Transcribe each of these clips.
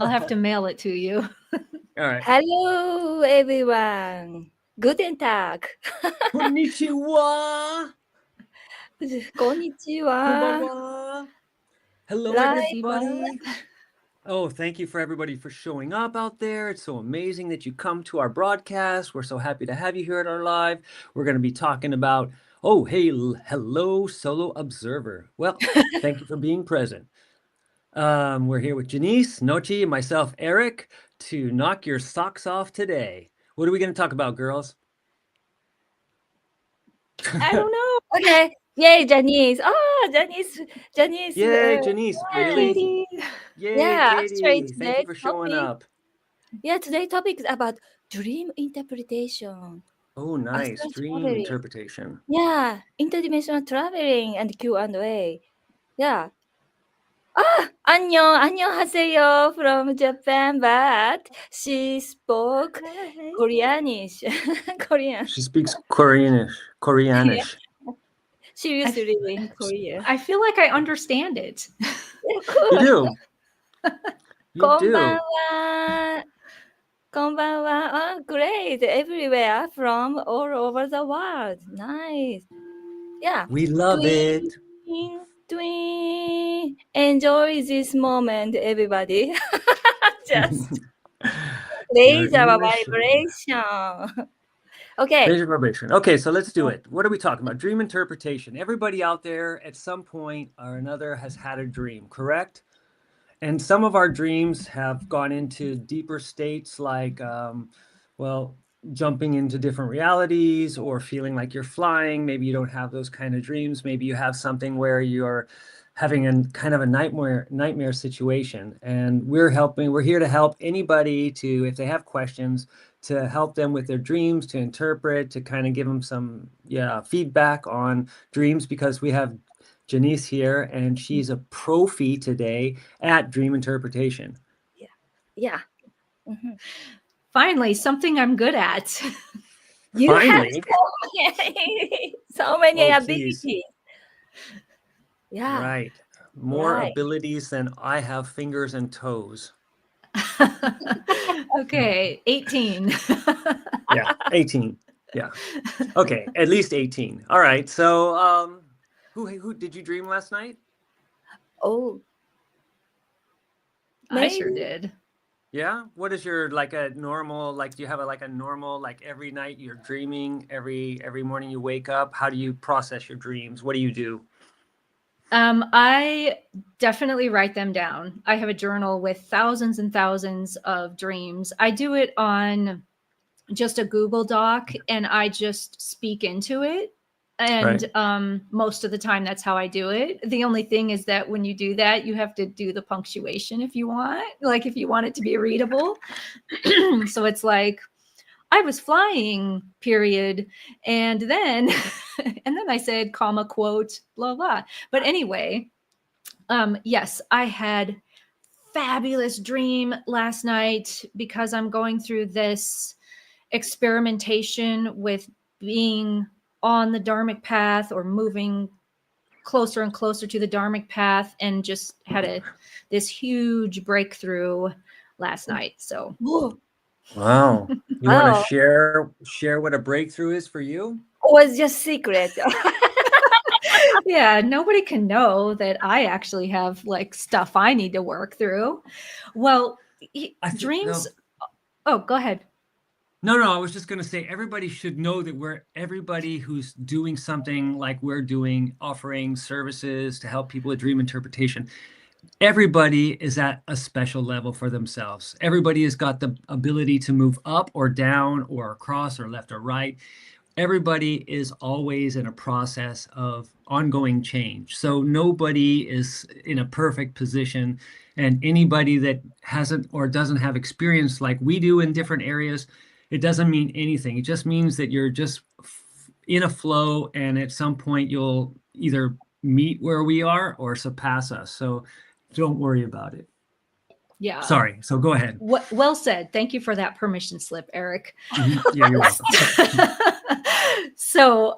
I'll have to mail it to you. All right. Hello, everyone. Guten Tag. Konnichiwa. Konnichiwa. Konbanwa. Hello, Live. everybody. Oh, thank you for everybody for showing up out there. It's so amazing that you come to our broadcast. We're so happy to have you here at our live. We're going to be talking about, oh, hey, hello, solo observer. Well, thank you for being present. We're here with Janise, Nochi, and myself, Eric, to knock your socks off today. What are we going to talk about, girls? I don't know. Okay. Yay, Janise. Oh, Janise. Yay, Janise. Hi, Really? Katie. Yay, Yeah, actually, Katie. Thank you for showing up. Yeah, today's topic is about dream interpretation. Oh, nice. Astral Dream traveling. interpretation. Yeah, interdimensional traveling and Q&A. Yeah. 안녕하세요 from Japan, but she spoke Koreanish. Korean. She speaks Koreanish. She used to live in Korea. I feel like I understand it. You do. You do. こんばんは. Oh, great. Everywhere from all over the world. Nice. Yeah. We love it. Twin. Enjoy this moment, everybody. Just raise our vibration. Okay. Raise your vibration. Okay, so let's do it. What are we talking about? Dream interpretation. Everybody out there at some point or another has had a dream, correct? And some of our dreams have gone into deeper states like, jumping into different realities or feeling like you're flying. Maybe you don't have those kind of dreams. Maybe you have something where you're having a kind of a nightmare situation. And we're here to help anybody if they have questions, to help them with their dreams, to interpret, to kind of give them some feedback on dreams, because we have Janise here, and she's a profi today at dream interpretation. Yeah. Mm-hmm. Finally, something I'm good at. You Finally. have so many abilities. Geez. Yeah. Right. More abilities than I have fingers and toes. Okay, 18. Yeah, 18. Yeah. Okay, at least 18. All right. So, who did you dream last night? Oh. I sure did. Yeah. What is your a normal, do you have a normal, every night you're dreaming, every morning you wake up? How do you process your dreams? What do you do? I definitely write them down. I have a journal with thousands and thousands of dreams. I do it on just a Google Doc, and I just speak into it. And most of the time, that's how I do it. The only thing is that when you do that, you have to do the punctuation if you want, if you want it to be readable. So it's like, I was flying, period. And then I said, comma, quote, blah, blah. But anyway, yes, I had fabulous dream last night because I'm going through this experimentation with being on the dharmic path, or moving closer and closer to the dharmic path, and just had this huge breakthrough last night. So wow. You want to share what a breakthrough is for you? It was just secret. Yeah, nobody can know that I actually have stuff I need to work through. Well, dreams. Oh, go ahead. No, I was just going to say, everybody should know that everybody who's doing something like we're doing, offering services to help people with dream interpretation, everybody is at a special level for themselves. Everybody has got the ability to move up or down or across or left or right. Everybody is always in a process of ongoing change. So nobody is in a perfect position, and anybody that hasn't or doesn't have experience like we do in different areas, it doesn't mean anything. It just means that you're just in a flow, and at some point you'll either meet where we are or surpass us. So don't worry about it. Yeah. Sorry. So go ahead. Well said. Thank you for that permission slip, Eric. Yeah, you're welcome. So,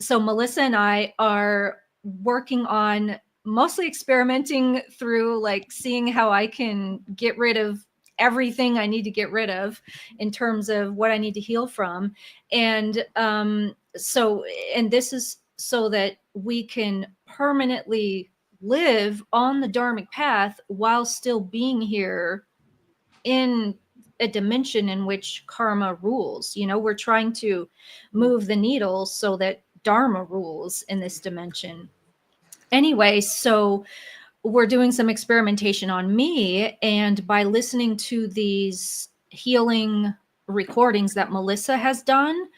so Melissa and I are working on mostly experimenting through like seeing how I can get rid of everything I need to get rid of in terms of what I need to heal from. And and this is so that we can permanently live on the dharmic path while still being here in a dimension in which karma rules. You know, we're trying to move the needle so that dharma rules in this dimension. Anyway, so we're doing some experimentation on me, and by listening to these healing recordings that Melissa has done,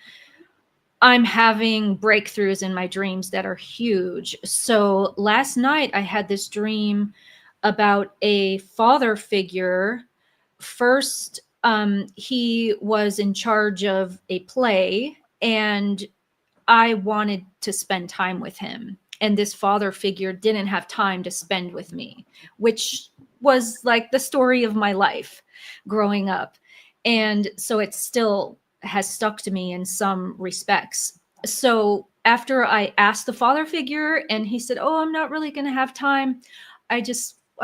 I'm having breakthroughs in my dreams that are huge. So last night I had this dream about a father figure. First, he was in charge of a play, and I wanted to spend time with him. And this father figure didn't have time to spend with me, which was like the story of my life growing up. And so it still has stuck to me in some respects. So after I asked the father figure and he said, "Oh, I'm not really going to have time," I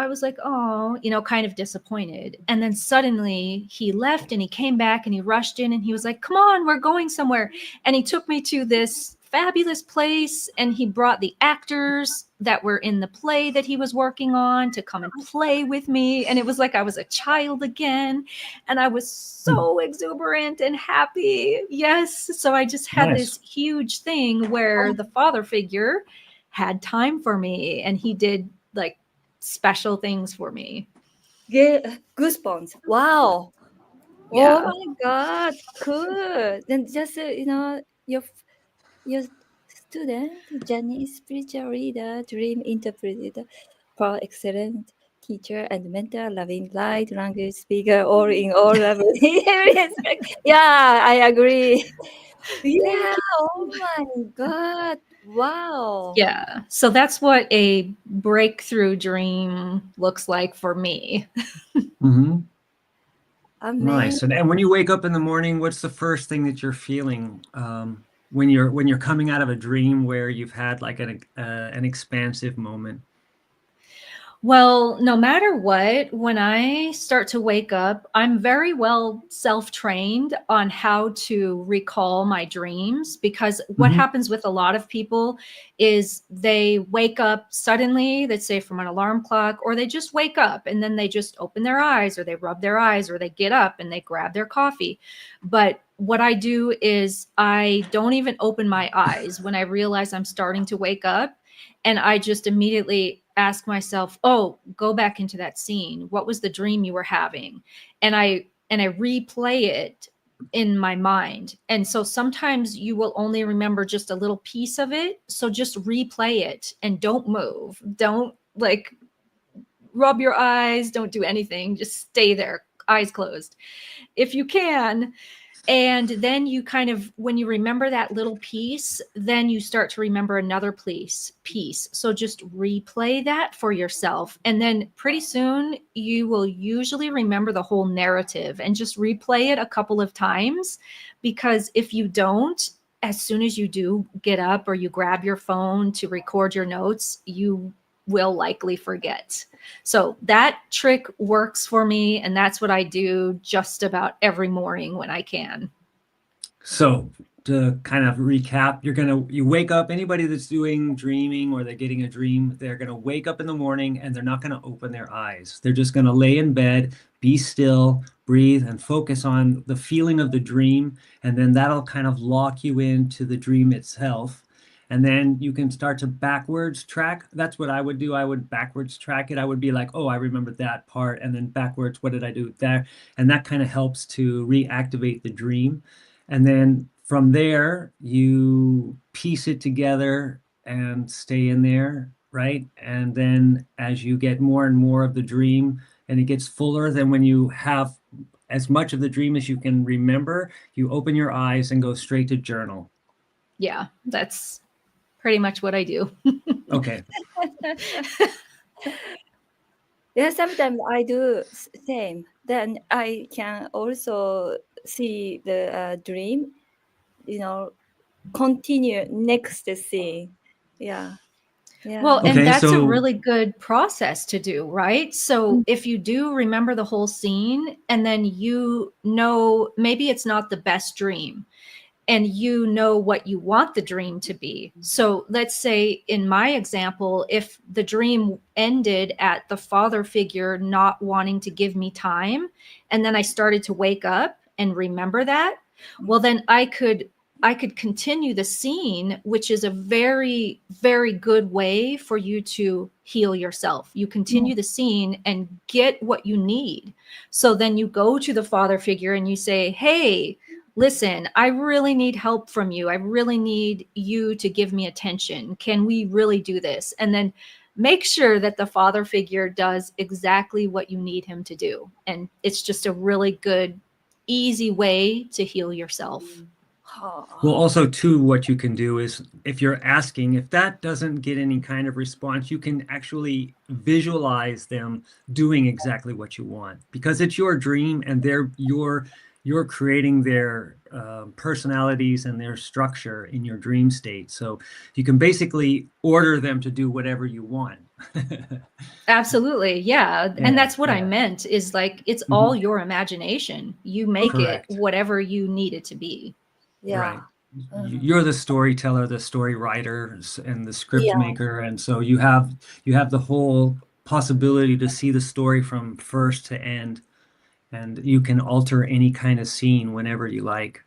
was like, "Oh," you know, kind of disappointed. And then suddenly he left and he came back and he rushed in and he was like, "Come on, we're going somewhere." And he took me to this fabulous place, and he brought the actors that were in the play that he was working on to come and play with me. And it was like I was a child again, and I was so exuberant and happy. Yes. So I just had Nice. this huge thing where the father figure had time for me, and he did like special things for me. Get goosebumps. Wow. Yeah. Oh my God. Cool. Then just, your student, Janise, spiritual leader, dream interpreter, per excellent teacher and mentor, loving light, language speaker, all in all. Yeah, I agree. Yeah. Oh my God. Wow. Yeah. So that's what a breakthrough dream looks like for me. Mm-hmm. Amazing. Nice. And when you wake up in the morning, what's the first thing that you're feeling when you're coming out of a dream where you've had like an expansive moment? Well, no matter what, when I start to wake up, I'm very well self-trained on how to recall my dreams, because what Mhm. happens with a lot of people is they wake up suddenly, let's say from an alarm clock, or they just wake up and then they just open their eyes, or they rub their eyes, or they get up and they grab their coffee. But what I do is I don't even open my eyes when I realize I'm starting to wake up. And I just immediately ask myself, "Oh, go back into that scene. What was the dream you were having?" And I replay it in my mind. And so sometimes you will only remember just a little piece of it. So just replay it and don't move. Don't like rub your eyes, don't do anything. Just stay there, eyes closed, if you can. And then you kind of, when you remember that little piece, then you start to remember another piece. So just replay that for yourself. And then pretty soon you will usually remember the whole narrative, and just replay it a couple of times. Because if you don't, as soon as you do get up or you grab your phone to record your notes, you will likely forget. So that trick works for me, and that's what I do just about every morning when I can. So to kind of recap, you wake up, anybody that's doing dreaming or they're getting a dream, they're going to wake up in the morning and they're not going to open their eyes. They're just going to lay in bed, be still, breathe, and focus on the feeling of the dream. And then that'll kind of lock you into the dream itself. And then you can start to backwards track. That's what I would do. I would backwards track it. I would be like, "Oh, I remembered that part." And then backwards, what did I do there? And that kind of helps to reactivate the dream. And then from there, you piece it together and stay in there, right? And then as you get more and more of the dream and it gets fuller, then when you have as much of the dream as you can remember, you open your eyes and go straight to journal. Yeah, that's pretty much what I do. Okay. Yeah, sometimes I do same. Then I can also see the dream, continue next scene. Yeah. Yeah. Well, and Okay, that's a so really good process to do, right? So if you do remember the whole scene and then you know maybe it's not the best dream and you know what you want the dream to be. So let's say in my example, if the dream ended at the father figure not wanting to give me time, and then I started to wake up and remember that, well, then I could continue the scene, which is a very, very good way for you to heal yourself. You continue the scene and get what you need. So then you go to the father figure and you say, hey, listen, I really need help from you. I really need you to give me attention. Can we really do this? And then make sure that the father figure does exactly what you need him to do. And it's just a really good, easy way to heal yourself. well, also too, what you can do is if you're asking, if that doesn't get any kind of response, you can actually visualize them doing exactly what you want, because it's your dream and you're creating their personalities and their structure in your dream state. So you can basically order them to do whatever you want. Absolutely. Yeah. And that's what I yeah. meant is like, it's all your imagination. You make Correct. it whatever you need it to be. Yeah. Right. You're the storyteller, the story writer, and the script Yeah. maker, and so you have the whole possibility to see the story from first to end, and you can alter any kind of scene whenever you like.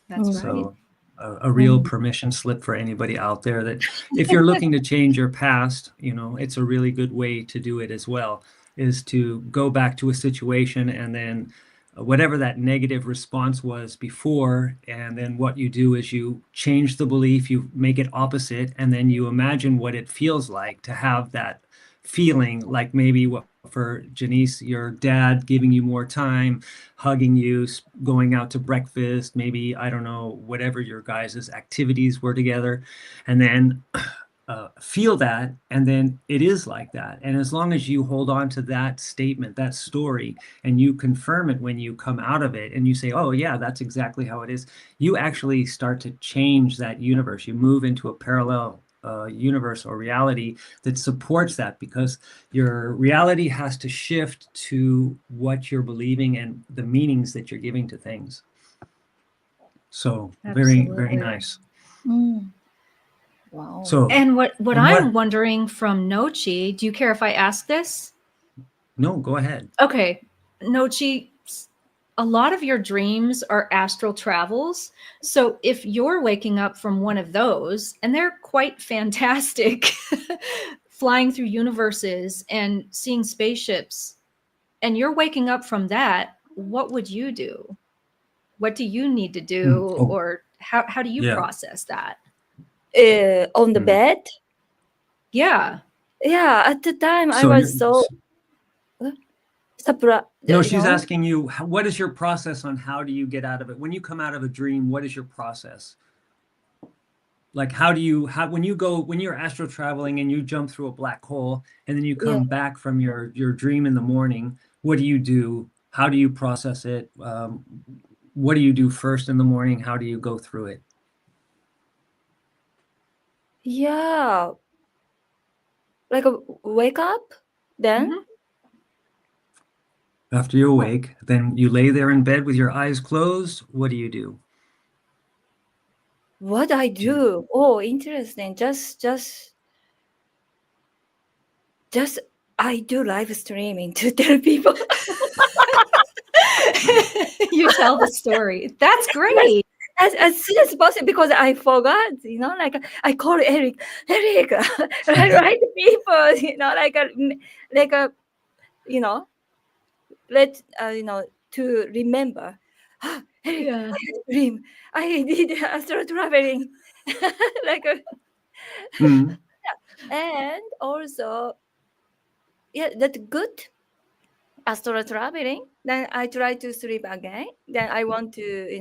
That's right. So a real permission slip for anybody out there that if you're looking to change your past, it's a really good way to do it as well, is to go back to a situation and then whatever that negative response was before, and then what you do is you change the belief, you make it opposite, and then you imagine what it feels like to have that feeling, like maybe what for Janise, your dad giving you more time, hugging you, going out to breakfast, maybe, I don't know, whatever your guys' activities were together, and then feel that, and then it is like that. And as long as you hold on to that statement, that story, and you confirm it when you come out of it and you say, oh yeah, that's exactly how it is, you actually start to change that universe. You move into a parallel universe or reality that supports that, because your reality has to shift to what you're believing and the meanings that you're giving to things. So very, very nice. Wow. So, and what I'm wondering from Nochi, do you care if I ask this? No, go ahead. Okay, Nochi, a lot of your dreams are astral travels. So if you're waking up from one of those, and they're quite fantastic, flying through universes and seeing spaceships, and you're waking up from that, what would you do? What do you need to do? Or how do you process that? On the bed? Yeah. Yeah, at the time I was so surprised. No, she's asking you, what is your process on how do you get out of it? When you come out of a dream, what is your process? Like, when you're astral traveling and you jump through a black hole and then you come back from your dream in the morning, what do you do? How do you process it? What do you do first in the morning? How do you go through it? Yeah. Like wake up then? After you awake, then you lay there in bed with your eyes closed. What do you do? What I do? Oh, interesting. Just I do live streaming to tell people. You tell the story. That's great. As soon as possible, because I forgot, like I call Eric, right people, to remember. Eric, I had a dream. I did astral traveling. And also, that's good. Astral traveling. Then I try to sleep again. Then I want to,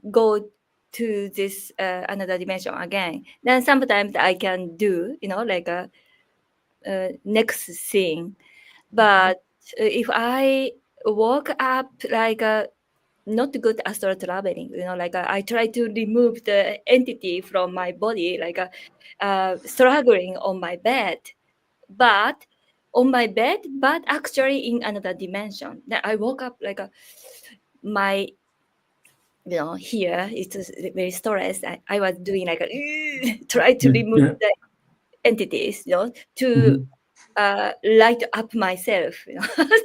go to this another dimension again. Then sometimes I can do, next thing. But if I woke up not good astral traveling. Like I try to remove the entity from my body, like struggling on my bed, but actually in another dimension. Then I woke up like my here it's very stressed. I was doing like try to remove Yeah. the entities, to Mhm. light up myself,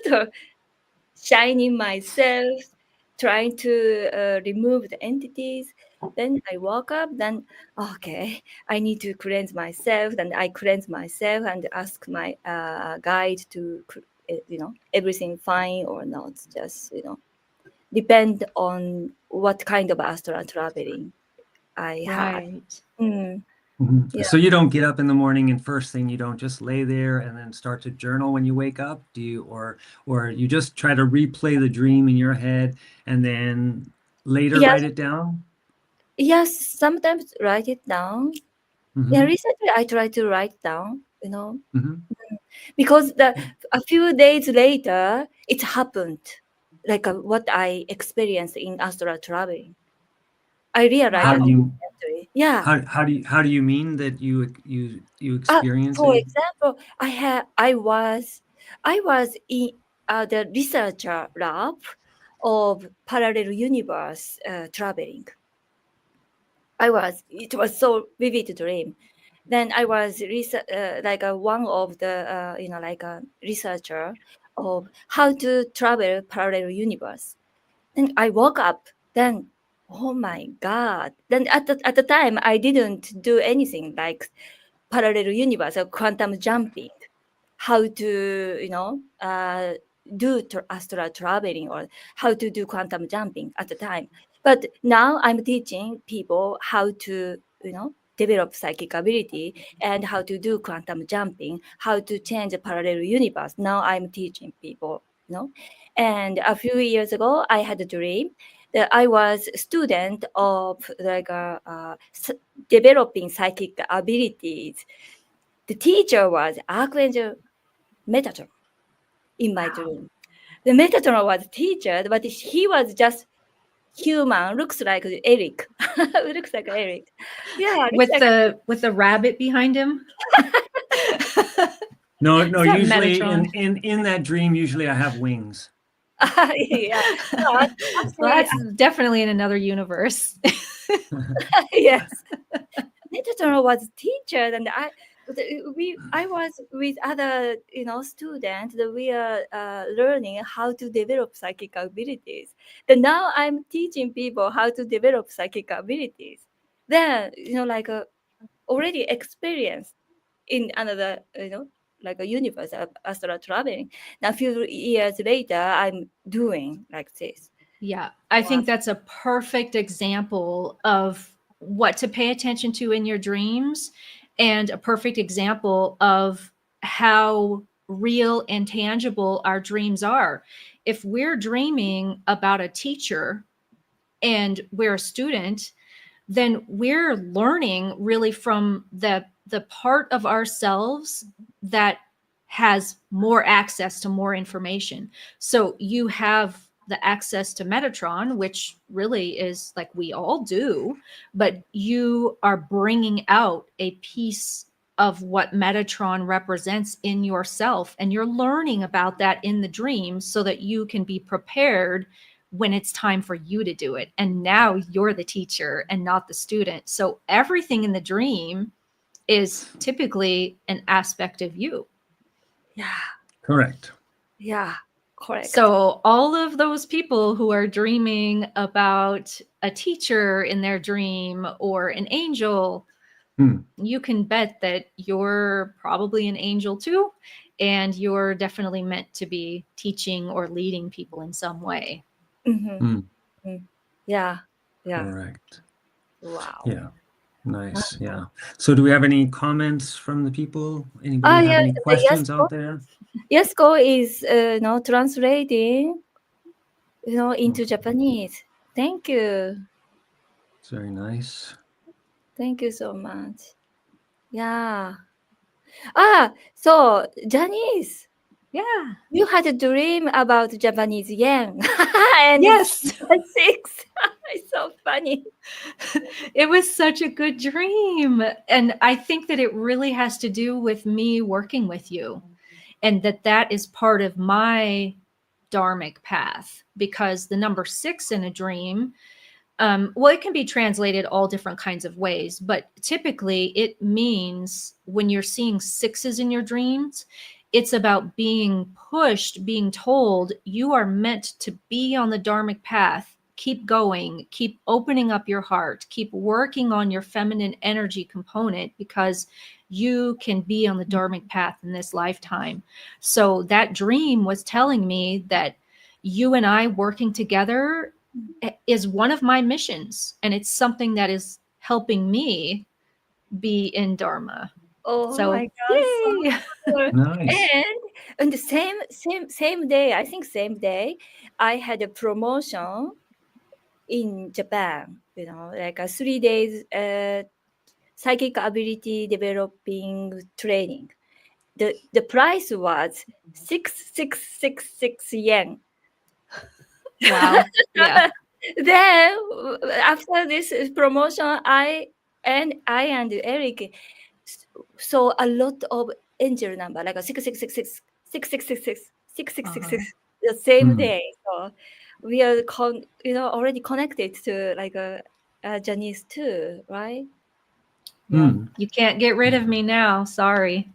so shining myself, trying to remove the entities. Then I woke up, then okay, I need to cleanse myself. Then I cleanse myself and ask my guide to everything fine or not. Just depend on what kind of astral traveling I had. Right. Mm, Mhm. yeah. So you don't get up in the morning and first thing you don't just lay there and then start to journal when you wake up? Do you or you just try to replay the dream in your head and then later Yes, write it down? yes. Sometimes write it down. Yeah, Hmm. recently I try to write down. Hmm. Because a few days later it happened, like what I experienced in astral traveling. I realized How that do Wow. you actually, yeah. how do you mean that you experience For it? example, I was in the researcher lab of parallel universe traveling. It was so vivid dream. Then I was like one of the like a researcher of how to travel parallel universe. Then I woke up. Then oh my god! Then at the time I didn't do anything like parallel universe or quantum jumping. How to do astral traveling or how to do quantum jumping at the time. But now I'm teaching people how to develop psychic ability and how to do quantum jumping, how to change a parallel universe. Now I'm teaching people. And a few years ago, I had a dream that I was a student of like developing psychic abilities. The teacher was Archangel Metatron in my Wow. dream. The Metatron was teacher, but he was just human, looks like Eric. Looks like Eric. Yeah, looks like With the rabbit behind him. No, Is that usually Metatron? in that dream usually I have wings. yeah. But Well, actually, that's definitely in another universe. yes. Metatron was teacher, and I was with other students that we are learning how to develop psychic abilities. Then now I'm teaching people how to develop psychic abilities. Then like already experienced in another like a universe of astral traveling. Now a few years later, I'm doing like this. Yeah, I Wow. think that's a perfect example of what to pay attention to in your dreams, and a perfect example of how real and tangible our dreams are. If we're dreaming about a teacher and we're a student, then we're learning really from the part of ourselves that has more access to more information. So you have the access to Metatron, which really is like we all do, but you are bringing out a piece of what Metatron represents in yourself, and you're learning about that in the dream so that you can be prepared when it's time for you to do it. And now you're the teacher and not the student. So everything in the dream is typically an aspect of you. Yeah. Correct. Yeah. Correct. So all of those people who are dreaming about a teacher in their dream or an angel, you can bet that you're probably an angel too, and you're definitely meant to be teaching or leading people in some way. Mm-hmm. Yeah. Yeah. Correct. Wow. Yeah. Nice. Yeah. So do we have any comments from the people? Anybody have Yeah. any questions out there? Yasko is translating into Japanese. Thank you. It's very nice. Thank you so much. Yeah. So Janise. Yeah. You had a dream about Japanese yen. And Yes. it's 6. It's so funny. It was such a good dream. And I think that it really has to do with me working with you, and that is part of my dharmic path, because the number 6 in a dream, well, it can be translated all different kinds of ways, but typically it means when you're seeing 6s in your dreams, it's about being pushed, being told you are meant to be on the dharmic path. Keep going, keep opening up your heart, keep working on your feminine energy component, because you can be on the dharmic path in this lifetime. So that dream was telling me that you and I working together is one of my missions, and it's something that is helping me be in Dharma. Oh So, my God, so yay! cool. Nice. And the same day, I think same day, I had a promotion in Japan. Like a 3 days psychic ability developing training. The price was 6,666 yen. Wow. Yeah. Then after this promotion, I and Eric saw a lot of angel number, like a 6,666, 6,666, 6,666, the same Mm. day. So we are already connected to like Janise too, right? Yeah. Mm. You can't get rid of me now. Sorry.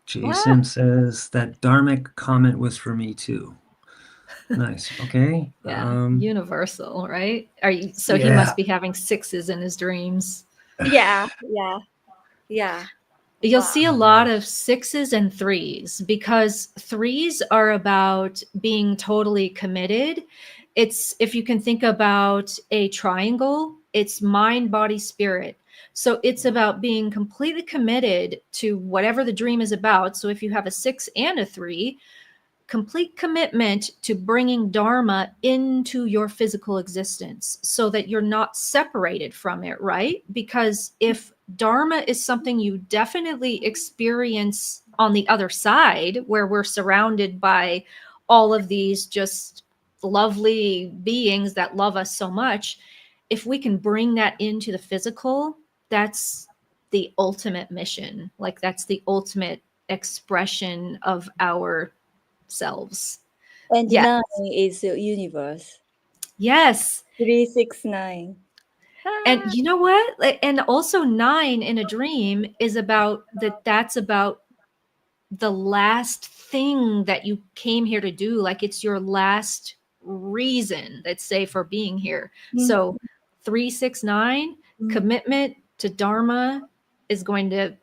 Jason says that dharmic comment was for me too. Nice. Okay. Yeah. Universal, right? So he Yeah. must be having 6s in his dreams. Yeah. You'll Wow. see a lot of 6s and 3s, because 3s are about being totally committed. It's, if you can think about a triangle, it's mind, body, spirit. So it's about being completely committed to whatever the dream is about. So if you have a 6 and a 3, complete commitment to bringing Dharma into your physical existence so that you're not separated from it, right? Because if Dharma is something you definitely experience on the other side, where we're surrounded by all of these just lovely beings that love us so much, if we can bring that into the physical, that's the ultimate mission. Like, that's the ultimate expression of our selves. And Yeah. 9 is the universe. Yes. 369. And you know what? And also 9 in a dream is about that's about the last thing that you came here to do. Like, it's your last reason, let's say, for being here. So 369, commitment to Dharma is going to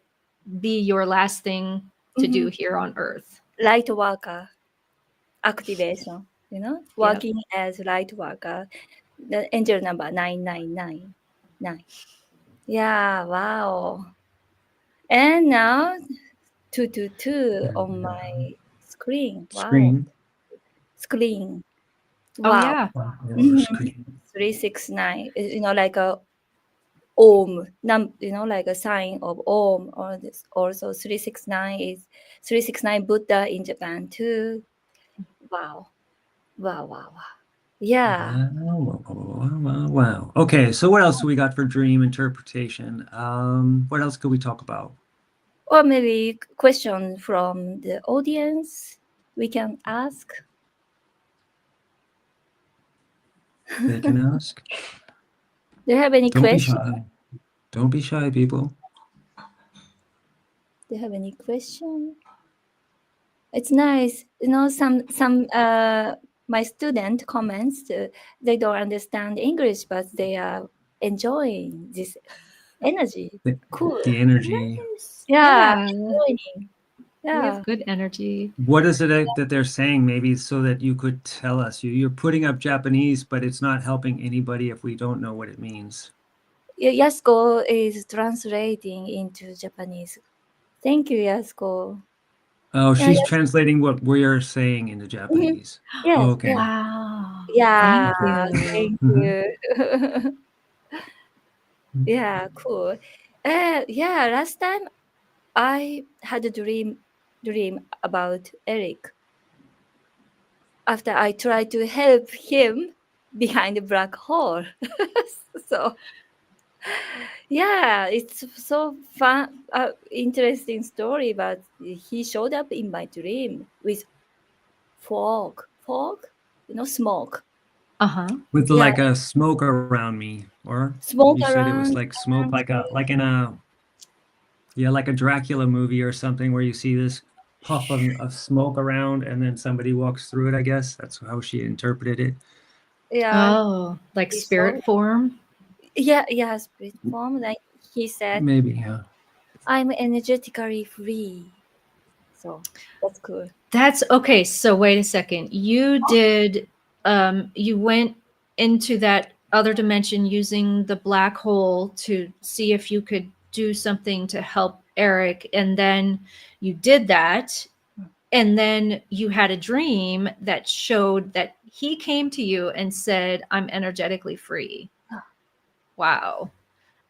be your last thing to do here on earth. Light worker activation, working as light worker. The angel number 9999. Yeah, wow. And now 222 on my screen. Wow. Screen. Oh, Wow. yeah. Screen. 369. Like a Om, like a sign of Om. Or this also 369 is 369 Buddha in Japan too. Wow. Yeah. Wow. Okay, so what else do we got for dream interpretation? What else could we talk about? Or maybe question from the audience we can ask. They can ask. Do you have any questions? Don't be shy, people. Do you have any question? It's nice. Some my student comments, they don't understand English, but they are enjoying this energy. Cool. The energy. Nice. Yeah. We Yeah. have good energy. What is it that they're saying, maybe, so that you could tell us? You're putting up Japanese, but it's not helping anybody if we don't know what it means. Yasuko is translating into Japanese. Thank you, Yasuko. Oh, she's translating what we're saying into Japanese. Yes. Oh, okay. Wow. Yeah. Thank you. Thank you. Yeah, cool. Yeah, last time I had a dream about Eric after I tried to help him behind the black hole. So yeah, it's so fun, interesting story. But he showed up in my dream with fog, smoke. Uh-huh. With Yeah, like a smoke around me, or smoke you said it was around. like smoke, like in a like a Dracula movie or something where you see this puff of smoke around and then somebody walks through it. I guess that's how she interpreted it. Yeah, Oh, like he showed. spirit form? Yeah, spirit form. Like he said, Maybe, yeah. I'm energetically free. So that's cool. That's okay. So wait a second. You went into that other dimension using the black hole to see if you could do something to help Eric. And then you did that. And then you had a dream that showed that he came to you and said, I'm energetically free. Wow.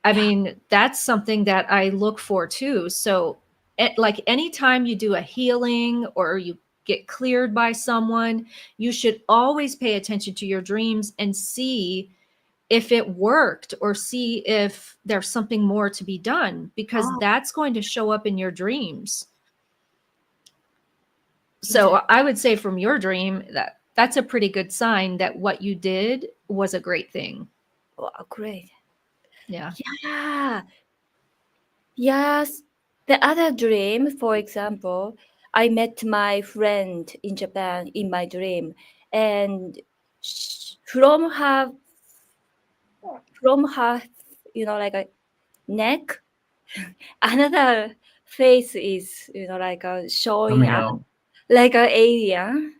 I mean, that's something that I look for too. So, like anytime you do a healing or you get cleared by someone, you should always pay attention to your dreams and see if it worked or see if there's something more to be done, because Oh, that's going to show up in your dreams. So, I would say from your dream that's a pretty good sign that what you did was a great thing. wow, great. Yeah. Yeah. Yes. The other dream, for example, I met my friend in Japan in my dream, and from her, like a neck, another face is, like showing Coming up out. like an alien.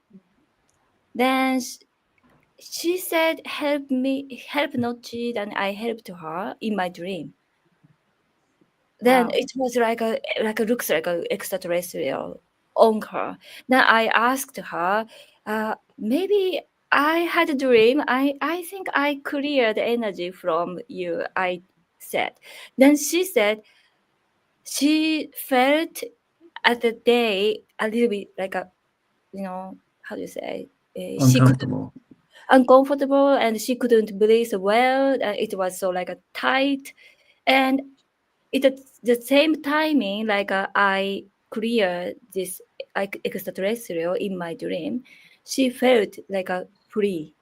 Then she said, "Help me, help Nochi." Then I helped her in my dream. Then Wow. it was like a looks like a extraterrestrial on her. Then I asked her, maybe I had a dream. I think I cleared energy from you. I said. Then she said she felt at the day a little bit like a, how do you say? She could Uncomfortable. uncomfortable and she couldn't breathe well. It was so like a tight, and it at the same timing, like I clear this like extraterrestrial in my dream, she felt like a free.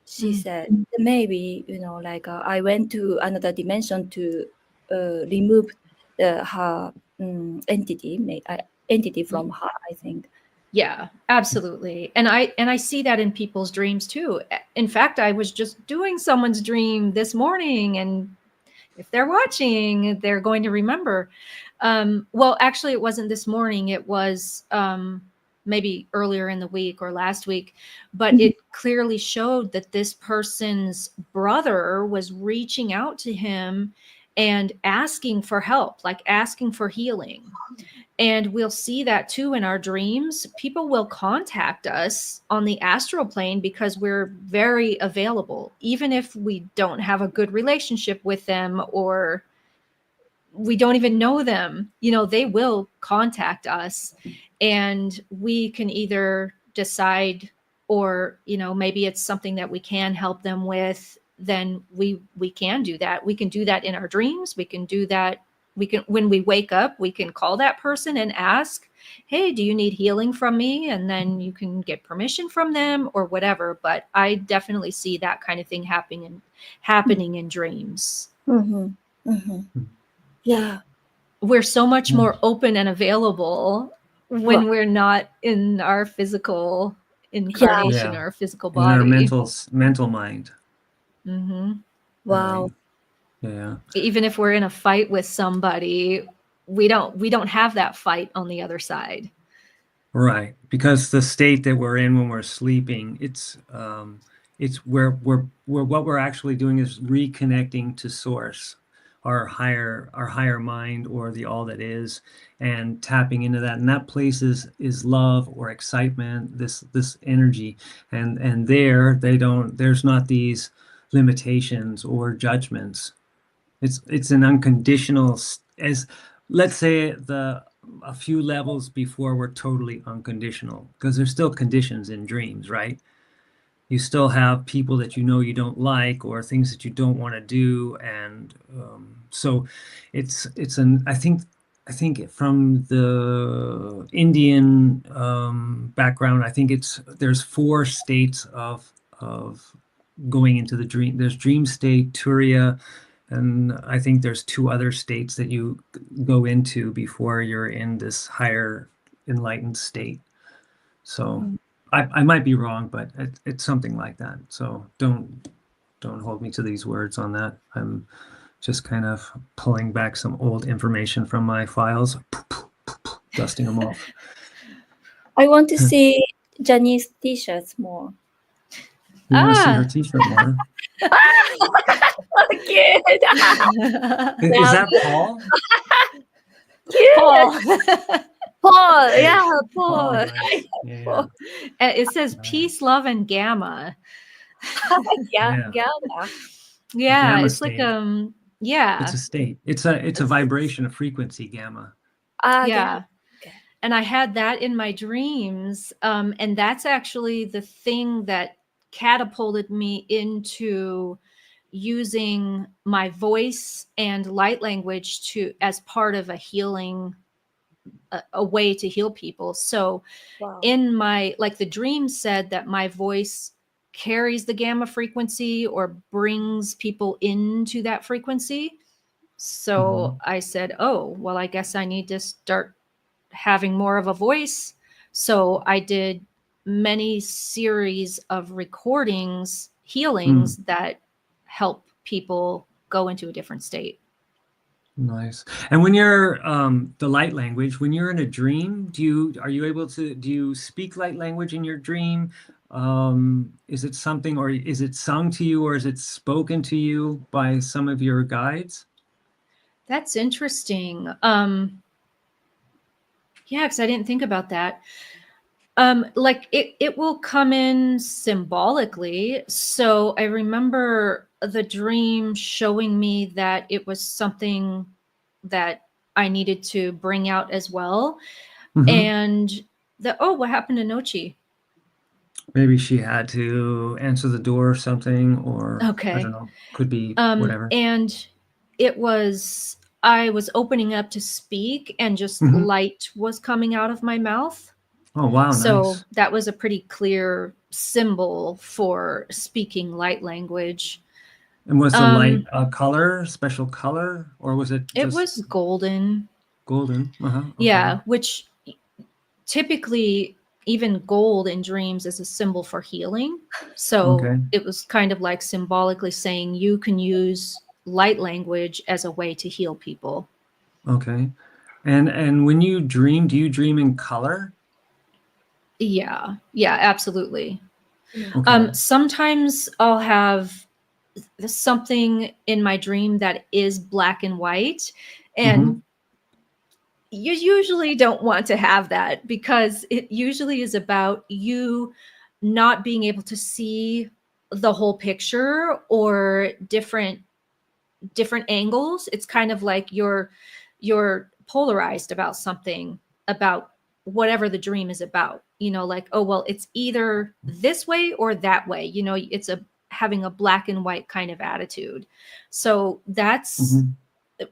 She said maybe like I went to another dimension to remove her entity from her. I think. Yeah, absolutely. And I see that in people's dreams too. In fact, I was just doing someone's dream this morning, and if they're watching, they're going to remember. Well, actually, it wasn't this morning. It was maybe earlier in the week or last week, but it clearly showed that this person's brother was reaching out to him and asking for help, like asking for healing. And we'll see that too in our dreams. People will contact us on the astral plane because we're very available, even if we don't have a good relationship with them or we don't even know them. They will contact us, and we can either decide, or maybe it's something that we can help them with. Then we can do that. We can do that in our dreams. We can do that. We can, when we wake up, we can call that person and ask, hey, do you need healing from me? And then you can get permission from them or whatever. But I definitely see that kind of thing happening in dreams. Yeah. We're so much more open and available when Well, we're not in our physical incarnation, Yeah. our physical In our body. mental mind. wow. Right. Yeah. Even if we're in a fight with somebody, we don't have that fight on the other side. Right. Because the state that we're in when we're sleeping, it's where what we're actually doing is reconnecting to source, our higher mind, or the all that is, and tapping into that. And that place is love or excitement, this energy. And there's not these limitations or judgments. It's an unconditional, as let's say a few levels before we're totally unconditional, because there's still conditions in dreams, right? You still have people that you know you don't like, or things that you don't want to do, and so it's an I think from the Indian background, I think there's 4 states of going into the dream. There's dream state, Turiya, and I think there's 2 other states that you go into before you're in this higher enlightened state. So I might be wrong, but it's something like that. So don't hold me to these words on that. I'm just kind of pulling back some old information from my files, dusting them off. I want to see Janise t-shirts more. You want to see her t-shirt more? Okay. Is that Paul? Paul. Paul, yeah, Paul. Oh, nice. Yeah. It says peace, love, and gamma. Yeah. Yeah, Gamma it's like state. yeah. It's a state. It's a vibration, a frequency, gamma. Yeah. And I had that in my dreams. And that's actually the thing that catapulted me into using my voice and light language as part of a healing, a way to heal people. So in my, like the dream said that my voice carries the gamma frequency or brings people into that frequency. So I said, oh, well, I guess I need to start having more of a voice. So I did many series of recordings, healings that help people go into a different state. Nice. And when you're the light language, when you're in a dream, do you speak light language in your dream? Is it something, or is it sung to you, or is it spoken to you by some of your guides? That's interesting. Yeah, because I didn't think about that. Like it will come in symbolically. So I remember the dream showing me that it was something that I needed to bring out as well. And what happened to Nochi? Maybe she had to answer the door or something, or Okay. I don't know. Could be whatever. And I was opening up to speak, and just light was coming out of my mouth. Oh, wow. So nice. That was a pretty clear symbol for speaking light language. And was the light a color, special color, or was it just... It was golden. Golden. Okay. Yeah, which typically even gold in dreams is a symbol for healing. So it was kind of like symbolically saying you can use light language as a way to heal people. Okay. And when you dream, do you dream in color? Yeah, absolutely. Okay. Sometimes I'll have something in my dream that is black and white, and you usually don't want to have that, because it usually is about you not being able to see the whole picture or different angles. It's kind of like you're polarized about something, about whatever the dream is about, like, oh, well, it's either this way or that way, it's having a black and white kind of attitude. So that's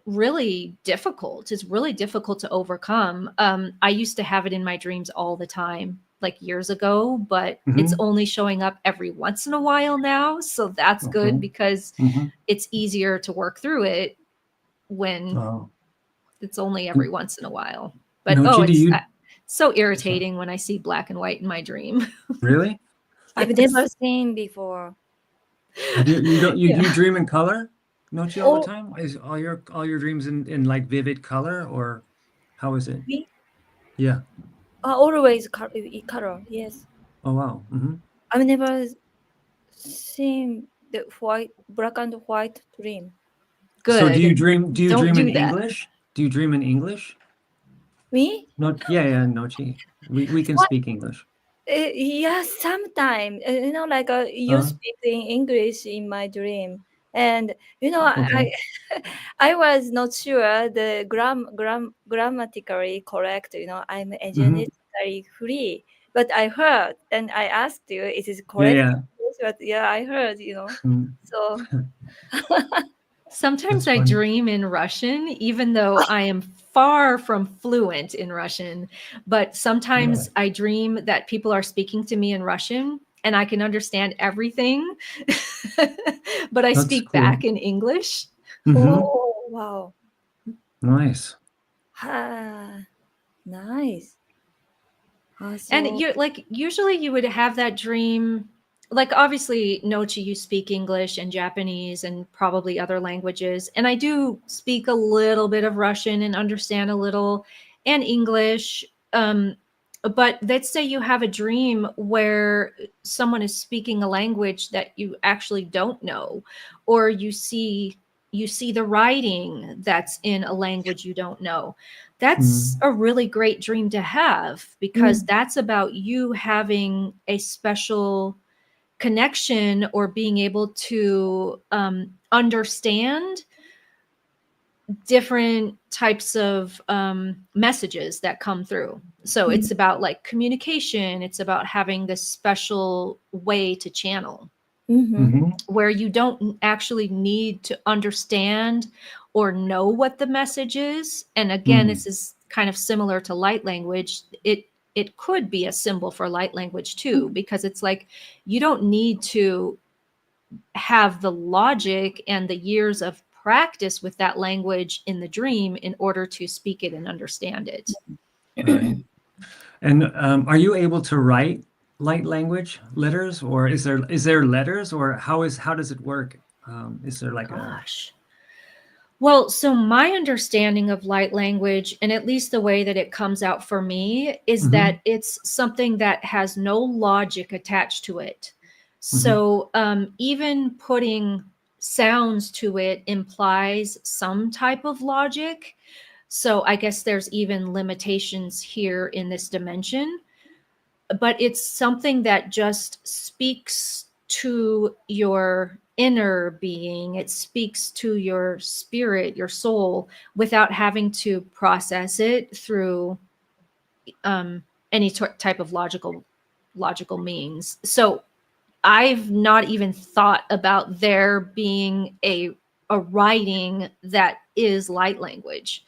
really difficult. It's really difficult to overcome. I used to have it in my dreams all the time, like years ago, but it's only showing up every once in a while now. So that's good, because it's easier to work through it when it's only every once in a while. But it's so irritating when I see black and white in my dream. Really? I've never seen before. You dream in color, Nochi, all the time? Is all your dreams in like vivid color, or how is it? Me? Yeah. Always color. Yes. Oh, wow. I've never seen the black and white dream. Good. So do you dream in English? Do you dream in English? Me? No, yeah, Nochi. We can speak English. Yeah, sometimes. Like you speak in English in my dream. And you know, Okay. I was not sure the grammatically correct. You know, I'm genetically free, but I heard and I asked you, is it Yeah, correct? yeah. But yeah, I heard. You know, so Sometimes That's I funny. dream in Russian, even though I am far from fluent in Russian. But sometimes I dream that people are speaking to me in Russian and I can understand everything, but I That's speak cool. back in English. oh wow, Nice. nice. And So you're like, usually you would have that dream. Like, obviously, Nochi, you speak English and Japanese and probably other languages. And I do speak a little bit of Russian and understand a little and English. But let's say you have a dream where someone is speaking a language that you actually don't know, or you see the writing that's in a language you don't know. That's a really great dream to have, because that's about you having a special connection or being able to understand different types of messages that come through. So it's about like communication. It's about having this special way to channel where you don't actually need to understand or know what the message is. And again, this is kind of similar to light language. It could be a symbol for light language too, because it's like you don't need to have the logic and the years of practice with that language in the dream in order to speak it and understand it. Right. And are you able to write light language letters, or is there letters, or how does it work? Is there like Gosh. Well, so my understanding of light language, and at least the way that it comes out for me, is that it's something that has no logic attached to it. So even putting sounds to it implies some type of logic. So I guess there's even limitations here in this dimension, but it's something that just speaks to your inner being. It speaks to your spirit, your soul, without having to process it through any type of logical means. So I've not even thought about there being a writing that is light language.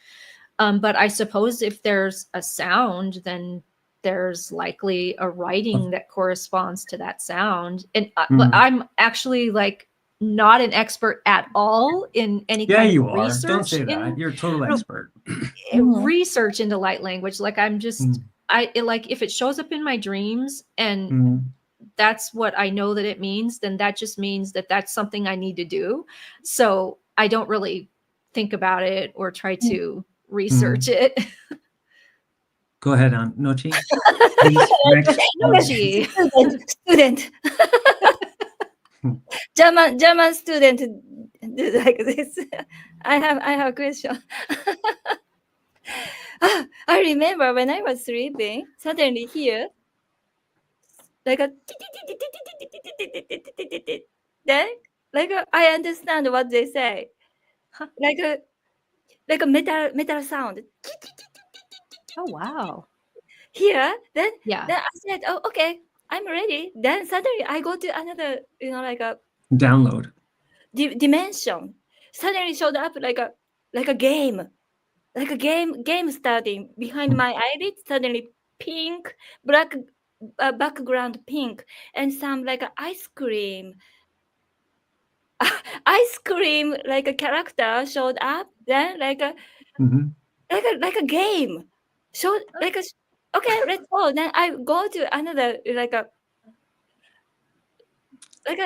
But I suppose if there's a sound, then there's likely a writing that corresponds to that sound. And but I'm actually like not an expert at all in any Yeah, kind of you are. Don't research say that. You're a total expert. research into light language. Like I'm just like if it shows up in my dreams and that's what I know that it means, then that just means that that's something I need to do. So I don't really think about it or try to research it. Go ahead, Nochi. Please, next. Nochi. student. German student do like this. I have a question. I remember when I was sleeping, suddenly here, like a then like I understand what they say, like a metal sound. Oh wow. Here, then Yeah. I said, oh okay, I'm ready. Then suddenly I go to another, like a Download. dimension. Suddenly showed up like a game. Like a game starting behind my eyelids, suddenly pink, black background pink, and some like ice cream like a character showed up. Then like a game showed like a okay, let's go. Then I go to another like a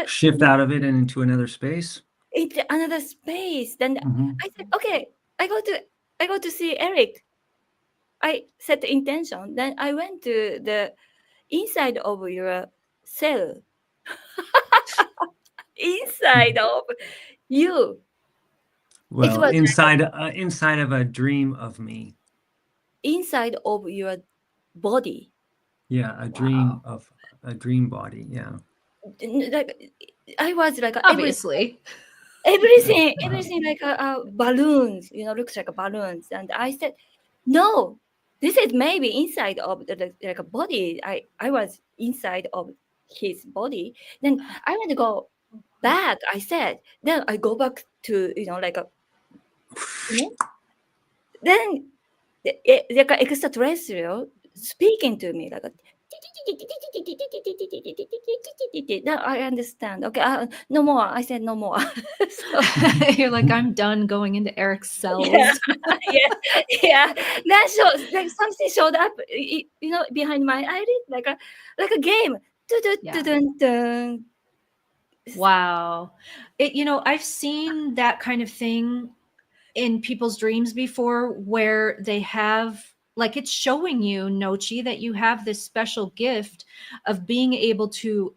Shift out of it and into another space. into another space. Then I said, okay, I go to see Eric. I set the intention. Then I went to the inside of your cell. Inside of you. Well, was inside of a dream of me. inside of your body. Yeah, a dream body. Yeah. Like I was like Obviously. everything like balloons, looks like balloons. And I said, no, this is maybe inside of like a body. I was inside of his body. Then I want to go back. I said, then I go back to like a then like an extraterrestrial speaking to me like a now I understand. Okay, no more. I said no more. So, You're like, I'm done going into Eric's cells. yeah, yeah. Like something showed up, behind my eyelid, like a game. Yeah. Dun. Wow. I've seen that kind of thing in people's dreams before, where they have, like, it's showing you, Nochi, that you have this special gift of being able to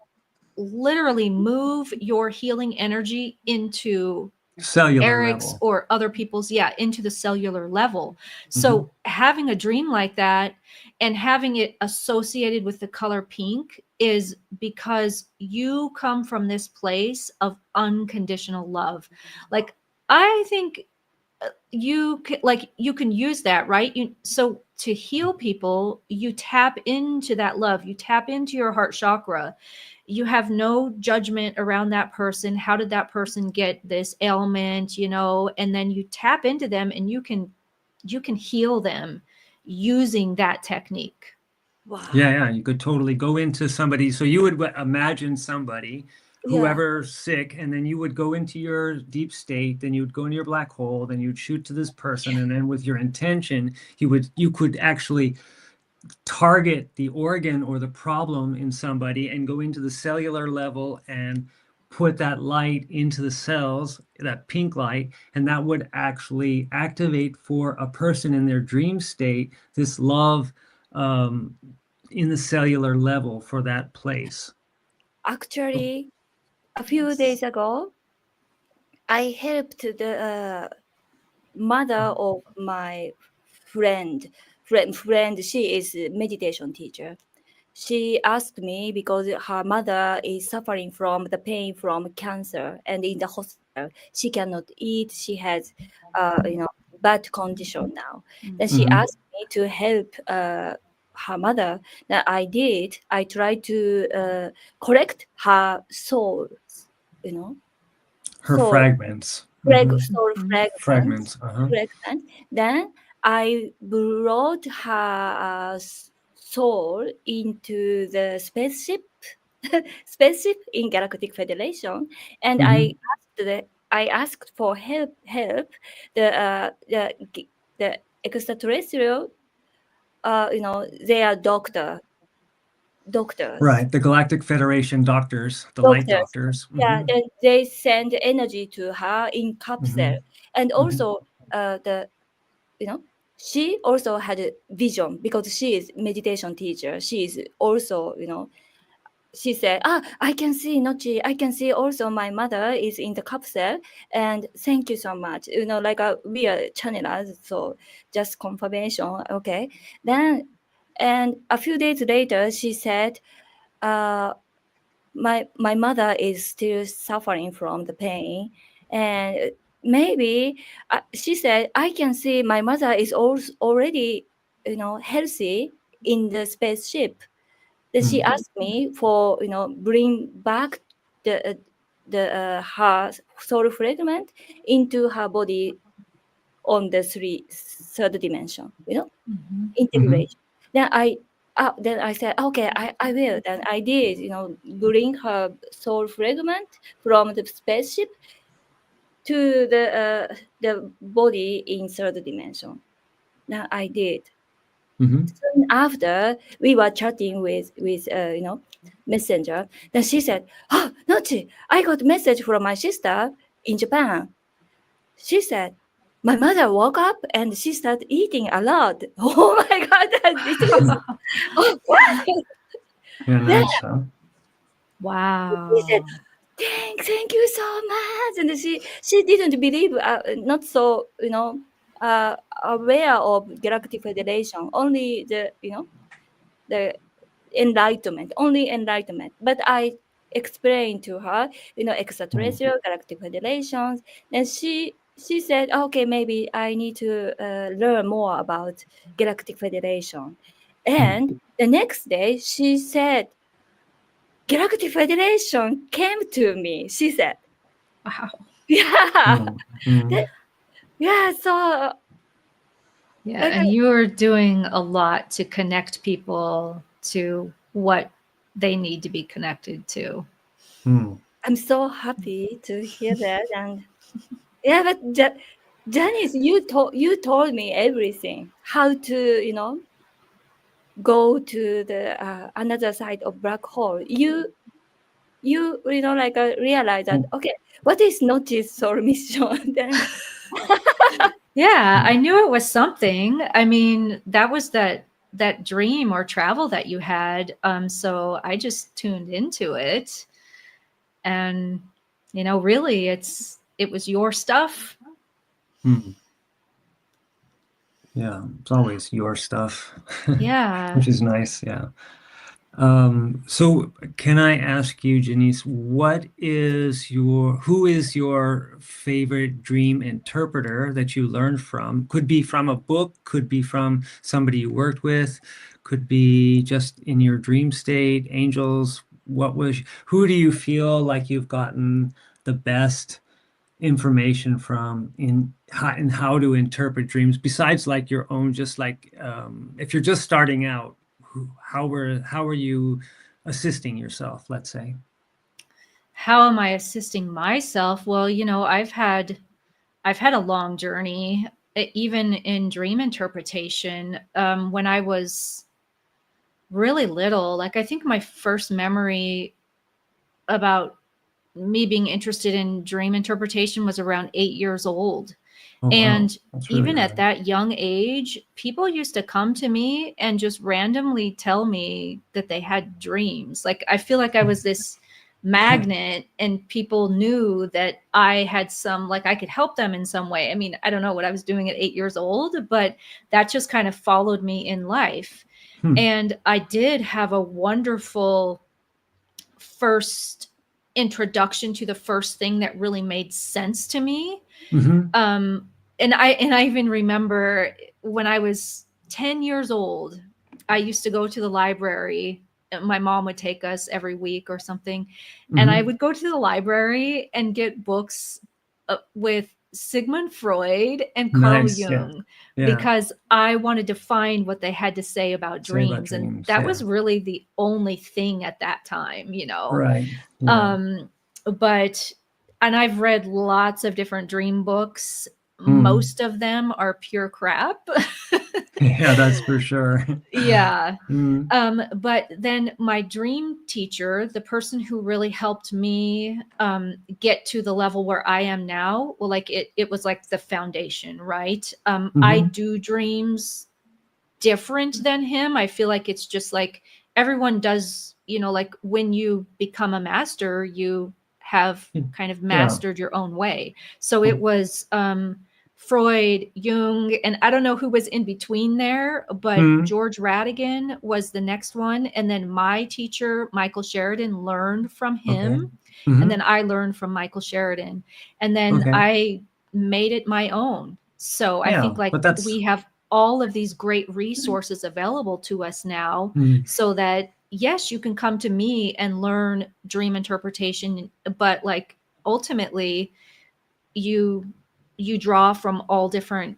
literally move your healing energy into Cellular Eric's level. or other people's, into the cellular level. So having a dream like that and having it associated with the color pink is because you come from this place of unconditional love. Like, I think you can use that, right? So to heal people, you tap into that love, you tap into your heart chakra. You have no judgment around that person. How did that person get this ailment, and then you tap into them, and you can heal them using that technique. Wow. Yeah, you could totally go into somebody. So you would imagine somebody, whoever's sick, and then you would go into your deep state, then you would go into your black hole, then you'd shoot to this person, and then with your intention, you could actually target the organ or the problem in somebody and go into the cellular level and put that light into the cells, that pink light, and that would actually activate for a person in their dream state this love in the cellular level for that place. Actually, a few days ago, I helped the mother of my friend. She is a meditation teacher. She asked me because her mother is suffering from the pain from cancer and in the hospital. She cannot eat. She has, bad condition now. Then she asked me to help her mother. That I did. I tried to correct her soul. Her soul fragments. soul fragments. Fragment. Then I brought her soul into the spaceship in Galactic Federation, and I asked for help. The extraterrestrial, they are doctors. Right, the Galactic Federation doctors, the light doctors. Yeah, then they send energy to her in capsule, and also she also had a vision because she is meditation teacher. She is also, she said, I can see Nochi. I can see also my mother is in the capsule, and thank you so much. Like we are channelers, so just confirmation. Okay, then and a few days later, she said, my mother is still suffering from the pain, and maybe she said, I can see my mother is also already healthy in the spaceship. Then she asked me for bring back the her soul fragment into her body on the third dimension, integration. Then I said, okay, I will. Then I did, bring her soul fragment from the spaceship to the body in third dimension. Then I did. Soon after, we were chatting with messenger. Then she said, "Oh, Nochi, I got message from my sister in Japan." She said, my mother woke up and she started eating a lot. Oh my God. What? Yeah, nice, huh? Wow. She said, thank you so much. And she didn't believe, not so, aware of Galactic Federation, only the enlightenment, only enlightenment. But I explained to her, extraterrestrial, galactic federations. And she said, okay, maybe I need to learn more about Galactic Federation. And the next day, she said, Galactic Federation came to me, she said. Wow. Yeah. Yeah, so Yeah, and you are doing a lot to connect people to what they need to be connected to. I'm so happy to hear that. And yeah, but Janice, you told me everything. How to, go to the another side of black hole. You like realize that okay, what is notice or mission? Then Yeah, I knew it was something. I mean, that was that dream or travel that you had. So I just tuned into it, and really, it was your stuff. Yeah, it's always your stuff. Yeah. Which is nice. Yeah. So can I ask you, Janise, who is your favorite dream interpreter that you learned from? Could be from a book, could be from somebody you worked with, could be just in your dream state, angels. Who do you feel like you've gotten the best information from in how to interpret dreams, besides like your own, just like if you're just starting out, how are you assisting yourself, let's say? How am I assisting myself? Well, I've had a long journey, even in dream interpretation. When I was really little, like I think my first memory about me being interested in dream interpretation was around 8 years old. Oh, and wow. That's really even early. at that young age, people used to come to me and just randomly tell me that they had dreams. Like I feel like I was this magnet, and people knew that I had some, like I could help them in some way. I mean, I don't know what I was doing at 8 years old, but that just kind of followed me in life. And I did have a wonderful first introduction to the first thing that really made sense to me. And I even remember when I was 10 years old, I used to go to the library. My mom would take us every week or something. And I would go to the library and get books with Sigmund Freud and Carl Jung, because I wanted to find what they had to say about dreams. And that was really the only thing at that time, Right. And I've read lots of different dream books. Most of them are pure crap. Yeah, that's for sure. Yeah. But then my dream teacher, the person who really helped me get to the level where I am now, well, like it was like the foundation, right? I do dreams different than him. I feel like it's just like everyone does, like when you become a master, you have kind of mastered your own way. So it was Freud, Jung, and I don't know who was in between there, but George Radigan was the next one. And then my teacher, Michael Sheridan, learned from him. And then I learned from Michael Sheridan. And then I made it my own. So I think like we have all of these great resources available to us now, so that yes, you can come to me and learn dream interpretation, but like ultimately you draw from all different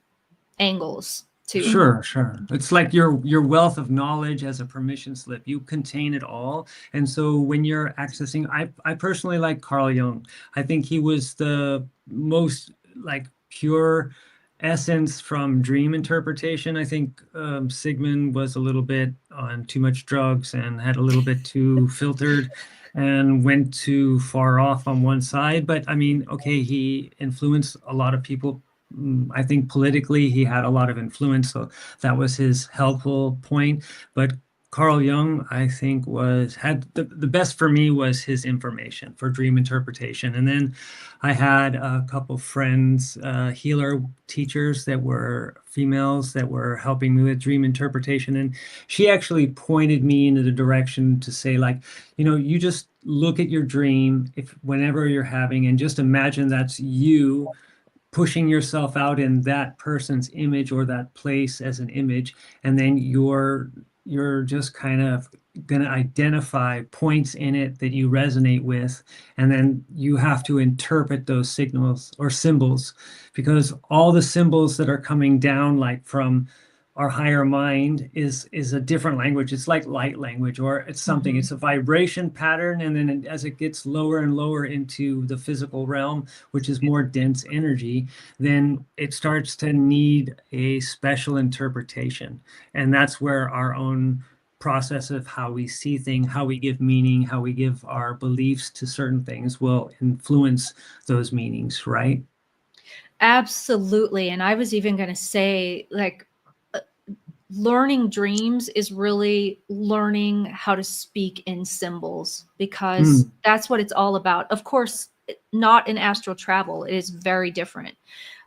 angles too. Sure. It's like your wealth of knowledge as a permission slip. You contain it all. And so when you're accessing, I personally like Carl Jung. I think he was the most like pure essence from dream interpretation. I think Sigmund was a little bit on too much drugs and had a little bit too filtered and went too far off on one side. But I mean, okay, he influenced a lot of people. I think politically he had a lot of influence, so that was his helpful point. But Carl Jung, I think, had the best for me was his information for dream interpretation. And then I had a couple friends, healer teachers that were females that were helping me with dream interpretation. And she actually pointed me into the direction to say, like, you just look at your dream, if whenever you're having, and just imagine that's you pushing yourself out in that person's image or that place as an image, and then you're just kind of going to identify points in it that you resonate with, and then you have to interpret those signals or symbols, because all the symbols that are coming down like from our higher mind is a different language. It's like light language, or it's something, it's a vibration pattern. And then as it gets lower and lower into the physical realm, which is more dense energy, then it starts to need a special interpretation. And that's where our own process of how we see things, how we give meaning, how we give our beliefs to certain things will influence those meanings, right? Absolutely. And I was even going to say, like, learning dreams is really learning how to speak in symbols, because that's what it's all about. Of course, not in astral travel. It is very different.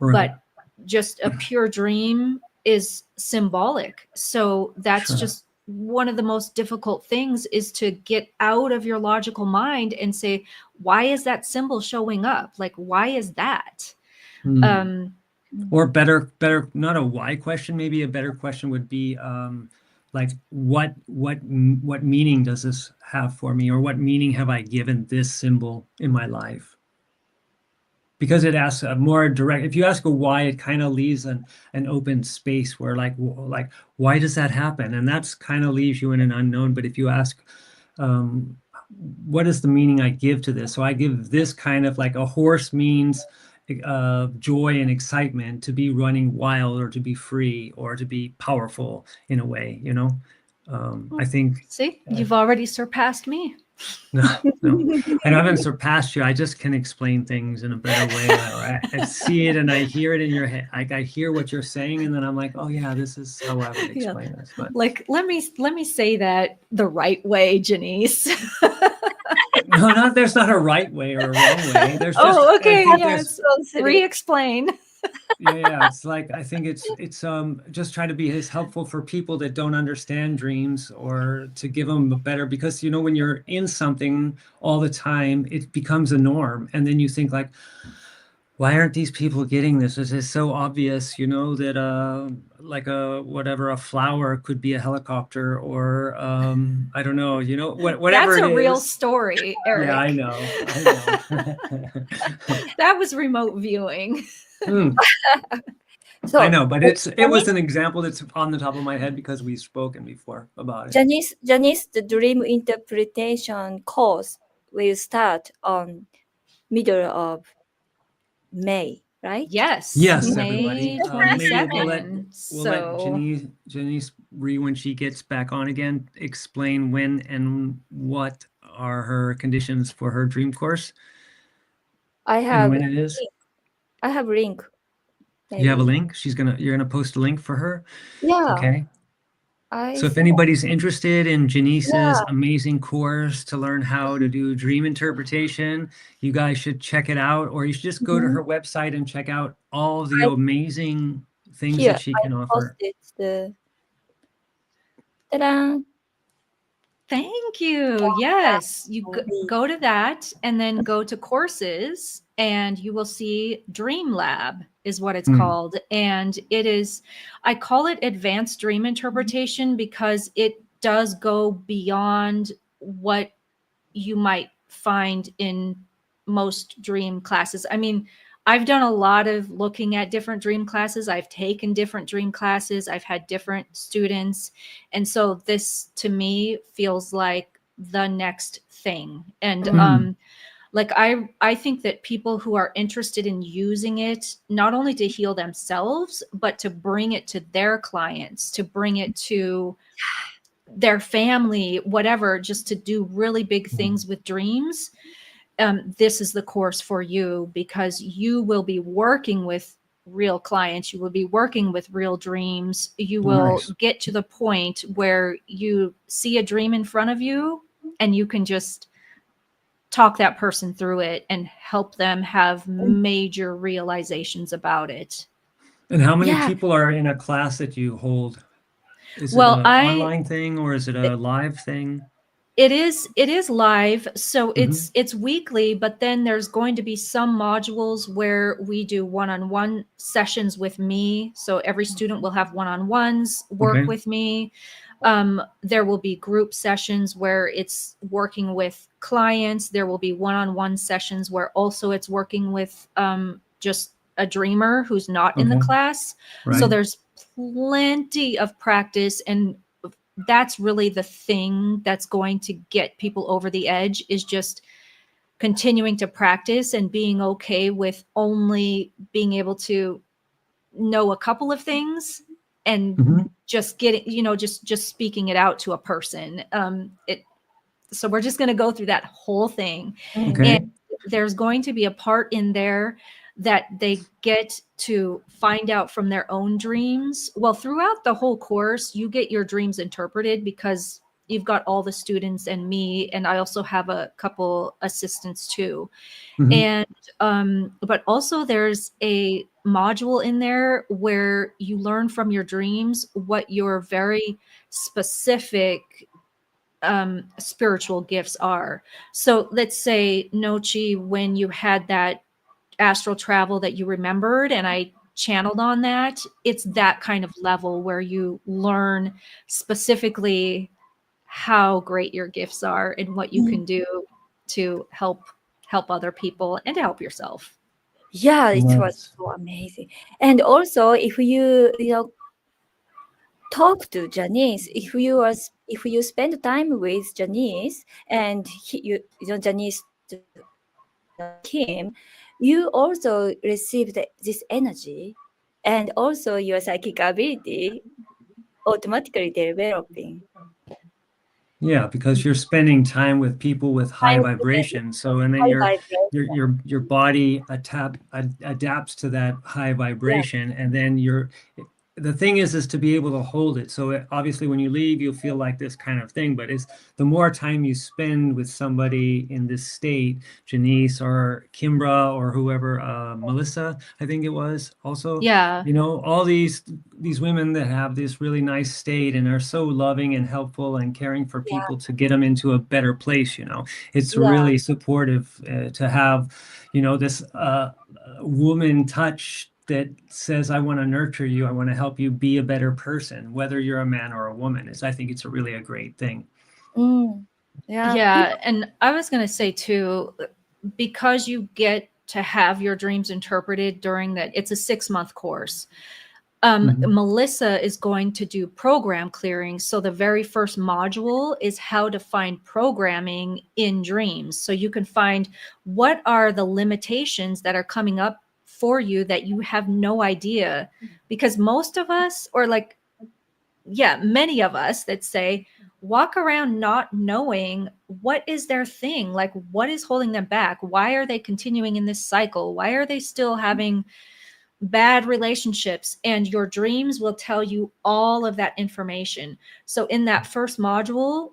Right. But just a pure dream is symbolic. So that's just one of the most difficult things, is to get out of your logical mind and say, why is that symbol showing up? Like, why is that? Or better, not a why question. Maybe a better question would be like, what meaning does this have for me? Or what meaning have I given this symbol in my life? Because it asks a more direct, if you ask a why, it kind of leaves an open space where like, why does that happen? And that's kind of leaves you in an unknown. But if you ask, what is the meaning I give to this? So I give this kind of, like a horse means joy and excitement, to be running wild, or to be free, or to be powerful in a way, you know. I think. See, you've already surpassed me. No, I haven't surpassed you. I just can explain things in a better way. I see it and I hear it in your head. Like, I hear what you're saying, and then I'm like, oh yeah, this is how I would explain this. But like, let me say that the right way, Janise. no, there's not a right way or a wrong way. There's just, okay, yes. Re-explain. Yeah, it's like, I think it's just try to be as helpful for people that don't understand dreams, or to give them a better, because you know, when you're in something all the time, it becomes a norm, and then you think like, why aren't these people getting this? This is so obvious, you know, that like a flower could be a helicopter, or I don't know, you know, whatever. That's a real story, Eric. Yeah, I know. That was remote viewing. So, I know, but it was an example that's on the top of my head because we've spoken before about it. Janise, the dream interpretation course will start on middle of May, right? Yes. Yes, May everybody. 22nd. We'll let Janise when she gets back on again, explain when and what are her conditions for her dream course. I have, and when it is. I have a link. Maybe. You have a link? You're gonna post a link for her? Yeah. Okay. So if anybody's interested in Janice's amazing course to learn how to do dream interpretation, you guys should check it out, or you should just go to her website and check out all the amazing things that she can offer. Ta-da! Thank you. Yes, you go to that and then go to courses, and you will see Dream Lab is what it's called. And it is, I call it advanced dream interpretation, because it does go beyond what you might find in most dream classes. I mean, I've done a lot of looking at different dream classes. I've taken different dream classes. I've had different students. And so this to me feels like the next thing. And like I think that people who are interested in using it, not only to heal themselves, but to bring it to their clients, to bring it to their family, whatever, just to do really big things with dreams. This is the course for you, because you will be working with real clients. You will be working with real dreams. You will get to the point where you see a dream in front of you and you can just talk that person through it and help them have major realizations about it. And how many people are in a class that you hold? Is it an online thing, or is it a live thing? It is live, so it's weekly, but then there's going to be some modules where we do one-on-one sessions with me. So every student will have one-on-ones work with me. There will be group sessions where it's working with clients. There will be one-on-one sessions where also it's working with just a dreamer who's not in the class. So there's plenty of practice, and that's really the thing that's going to get people over the edge, is just continuing to practice and being okay with only being able to know a couple of things and just getting, just speaking it out to a person. So we're just going to go through that whole thing. And there's going to be a part in there that they get to find out from their own dreams. Well, throughout the whole course, you get your dreams interpreted because you've got all the students and me, and I also have a couple assistants too. And but also there's a module in there where you learn from your dreams what your very specific spiritual gifts are. So let's say, Nochi, when you had that astral travel that you remembered and I channeled on that, it's that kind of level where you learn specifically how great your gifts are and what you can do to help other people and to help yourself. Yeah, it was so amazing. And also, if you talk to Janise, if you spend time with Janise and Janise to him, you also receive this energy, and also your psychic ability automatically developing. Yeah, because you're spending time with people with high vibration. So, and then your body adapts to that high vibration, and then the thing is to be able to hold it. So obviously when you leave, you'll feel like this kind of thing, but it's the more time you spend with somebody in this state, Janise or Kimbra or whoever, Melissa, I think it was also, all these women that have this really nice state and are so loving and helpful and caring for people to get them into a better place. It's really supportive to have, this woman touch that says, I want to nurture you. I want to help you be a better person, whether you're a man or a woman. I think it's really a great thing. Yeah. And I was going to say too, because you get to have your dreams interpreted during that, it's a 6-month course. Melissa is going to do program clearing. So the very first module is how to find programming in dreams. So you can find what are the limitations that are coming up for you that you have no idea, because most of us, or many of us that say, walk around not knowing what is their thing, like what is holding them back, why are they continuing in this cycle, why are they still having bad relationships, and your dreams will tell you all of that information. So in that first module,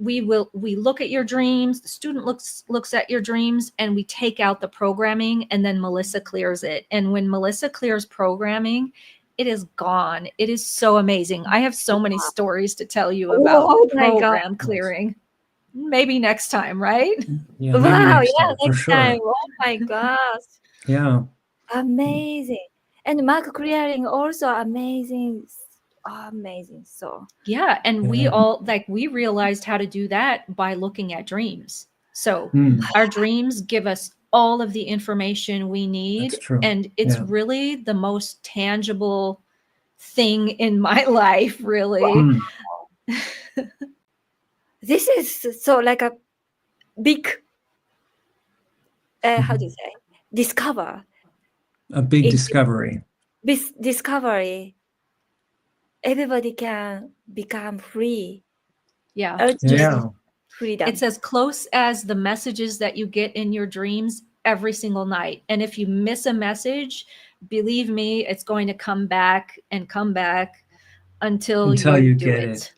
we look at your dreams, the student looks at your dreams, and we take out the programming, and then Melissa clears it. And when Melissa clears programming, it is gone. It is so amazing. I have so many stories to tell you about program clearing. Maybe next time, right? Yeah, next time. Oh my gosh. Yeah. Amazing. And mark clearing also amazing. Amazing. So yeah, and we realized how to do that by looking at dreams. So our dreams give us all of the information we need. And it's really the most tangible thing in my life, really. This is so like a big how do you say, discover. A big discovery. This discovery, everybody can become free. Freedom. It's as close as the messages that you get in your dreams every single night. And if you miss a message, believe me, it's going to come back until you get it.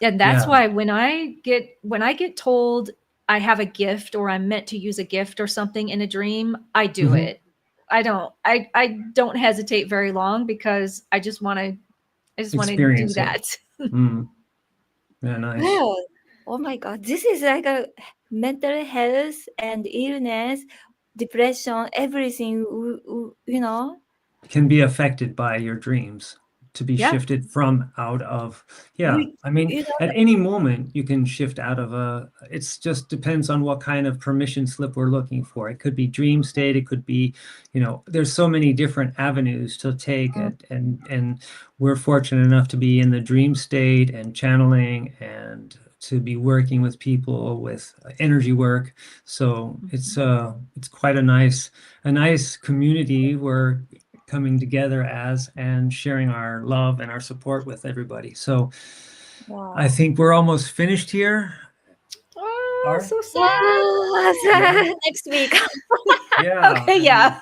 And that's why when I get told I have a gift or I'm meant to use a gift or something in a dream, I do it. I don't hesitate very long, because I just want to I just want to do Experience it. that. Yeah, nice. Well, oh my God, this is like a mental health and illness, depression, everything, you know. Can be affected by your dreams, to be Yeah. shifted from out of. Yeah, We, I mean, you know, at any moment you can shift out of it's just depends on what kind of permission slip we're looking for. It could be dream state, it could be, there's so many different avenues to take it, and we're fortunate enough to be in the dream state and channeling and to be working with people with energy work. So it's quite a nice community we're coming together as, and sharing our love and our support with everybody. So wow. I think we're almost finished here. Oh, so sad. Yeah. Next week. Yeah. Okay, yeah.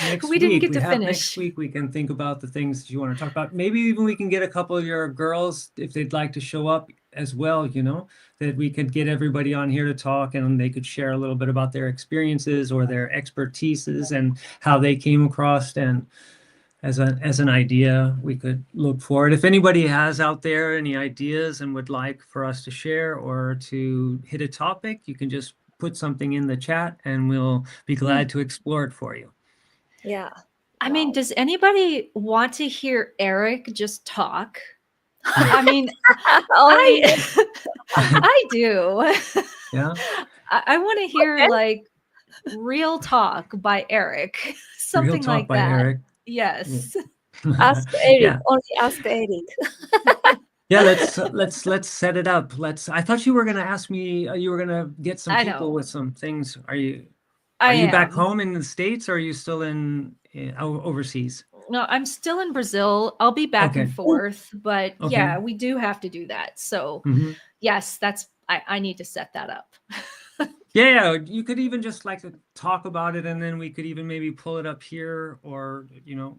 Next We didn't week get we to have finish. next week we can think about the things that you want to talk about. Maybe even we can get a couple of your girls, if they'd like to show up as well, that we could get everybody on here to talk, and they could share a little bit about their experiences or their expertises and how they came across. And as an idea we could look forward. If anybody has out there any ideas and would like for us to share or to hit a topic, you can just put something in the chat and we'll be glad to explore it for you. Yeah. I mean, does anybody want to hear Eric just talk? I mean, I do. Yeah. I want to hear like real talk by Eric. Something Real talk like by that. Eric. Yes. Ask Eric. Yeah. Only ask Eric. Yeah, let's set it up. I thought you were going to ask me, you were going to get some I people know. with some things. Are you I back am. home in the States, or are you still overseas? No, I'm still in Brazil. I'll be back and Okay. forth, but Okay. yeah, we do have to do that. So yes, I need to set that up. Yeah, you could even just like to talk about it, and then we could even maybe pull it up here, or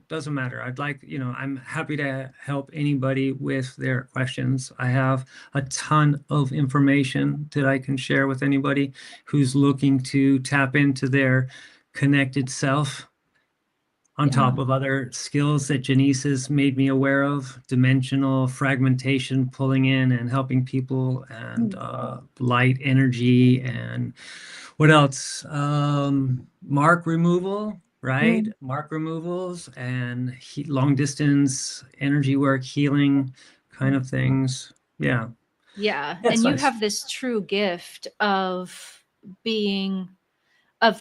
doesn't matter. I'm happy to help anybody with their questions. I have a ton of information that I can share with anybody who's looking to tap into their connected self, on top of other skills that Janise has made me aware of: dimensional fragmentation, pulling in and helping people, and light energy, and what else? Mark removal, right? Mark removals and long distance energy work, healing kind of things. Yeah. Yeah. That's And you nice. have this true gift of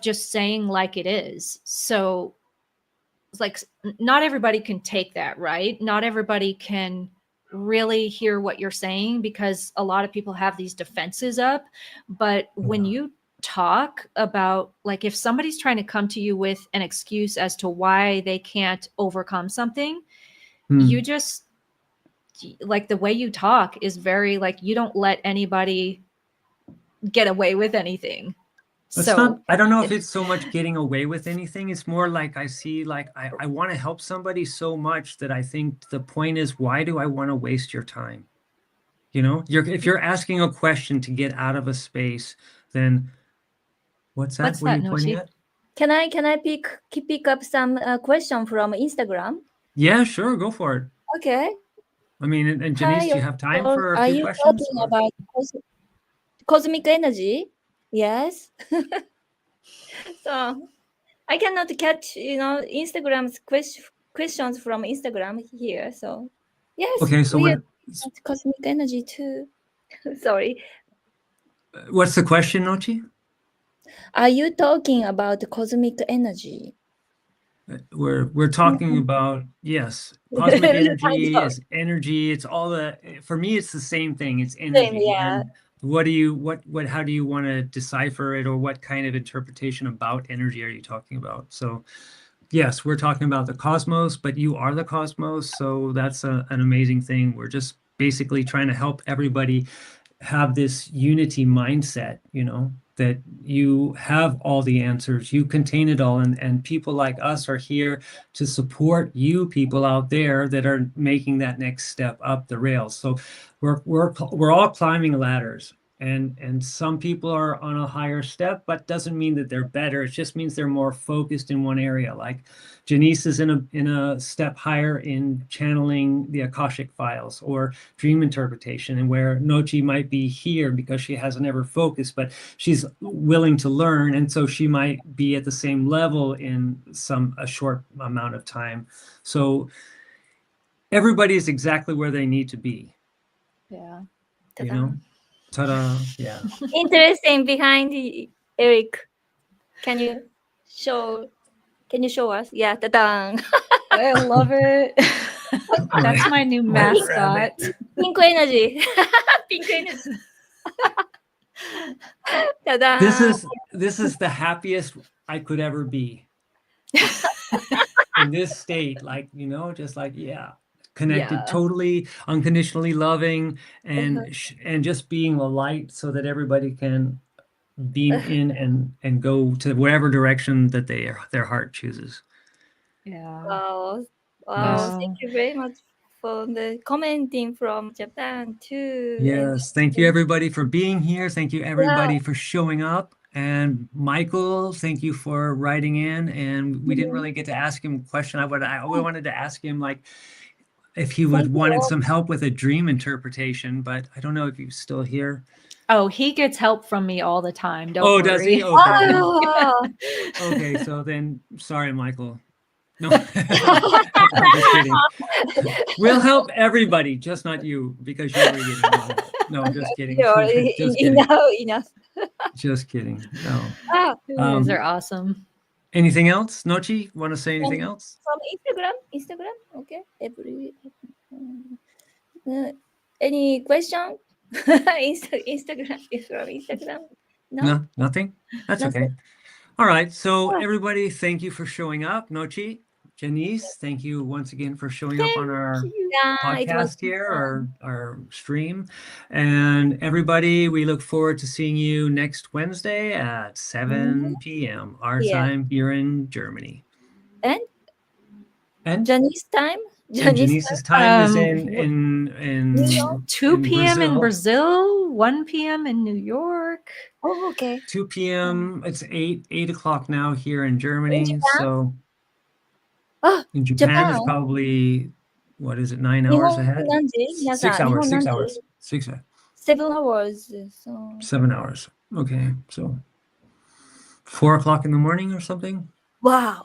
just saying like it is. So it's like not everybody can take that, right? Not everybody can really hear what you're saying, because a lot of people have these defenses up. But when you talk about, like, if somebody's trying to come to you with an excuse as to why they can't overcome something, you just, like, the way you talk is very, like, you don't let anybody get away with anything. I don't know if it's so much getting away with anything. It's more like I see, like, I want to help somebody so much that I think the point is, why do I want to waste your time? If you're asking a question to get out of a space, then what's that? What are you pointing at? Can I pick up some question from Instagram? Yeah, sure, go for it. Okay. I mean, and Janise, do you have time for a few questions? Are you talking about cosmic energy? Yes. So I cannot catch, Instagram's questions from Instagram here. So yes. Okay, so we are cosmic energy too. Sorry. What's the question, Nochi? Are you talking about cosmic energy? We're talking about, yes, cosmic energy is energy. It's all for me, it's the same thing. It's energy. Yeah. And how do you want to decipher it, or what kind of interpretation about energy are you talking about? So yes, we're talking about the cosmos, but you are the cosmos. So that's an amazing thing. We're just basically trying to help everybody have this unity mindset, that you have all the answers, you contain it all, and people like us are here to support you people out there that are making that next step up the rails. So we're all climbing ladders, And some people are on a higher step, but doesn't mean that they're better. It just means they're more focused in one area. Like Janise is in a step higher in channeling the Akashic files or dream interpretation, and where Nochi might be here because she hasn't ever focused, but she's willing to learn, and so she might be at the same level in a short amount of time. So everybody is exactly where they need to be. Yeah. You know? Ta-da! Yeah. Interesting behind Eric. Can you show us? Yeah, ta-da! I love it. That's my new mascot. Pink energy. Pink energy. Ta-da! This is the happiest I could ever be. In this state, like, you know, just like, yeah, connected, Yeah. totally unconditionally loving, and just being the light so that everybody can beam in and go to wherever direction that their heart chooses. Yeah. Wow. Yes. Thank you very much for the commenting from Japan too. Yes, thank you everybody for being here. Thank you everybody for showing up. And Michael, thank you for writing in. And we didn't really get to ask him a question. I wanted to ask him, like, if he wanted some help with a dream interpretation, but I don't know if he's still here. Oh, he gets help from me all the time. Don't worry. Does he? Okay. Oh. Okay, so then, sorry, Michael. No, I'm just kidding. We'll help everybody, just not you, because you're already getting help. No, I'm just kidding. Just kidding. Enough. Just kidding. No. You guys are awesome. Anything else, Nochi? Want to say anything else? From Instagram. Okay. Any question? Instagram is from Instagram. No, nothing. That's okay. All right. So everybody, thank you for showing up. Nochi, Janise, thank you once again for showing up on our podcast here, our stream. And everybody, we look forward to seeing you next Wednesday at 7 p.m. our time here in Germany. And Janice time? Janice's time is in 2 p.m. in Brazil, 1 p.m. in New York. Oh, okay. 2 p.m. It's 8 o'clock now here in Germany. So in Japan, it's probably, what is it, 9 hours ahead? 6 hours. 6 hours. 7 hours. So 7 hours. Okay. So 4 o'clock in the morning or something? Wow.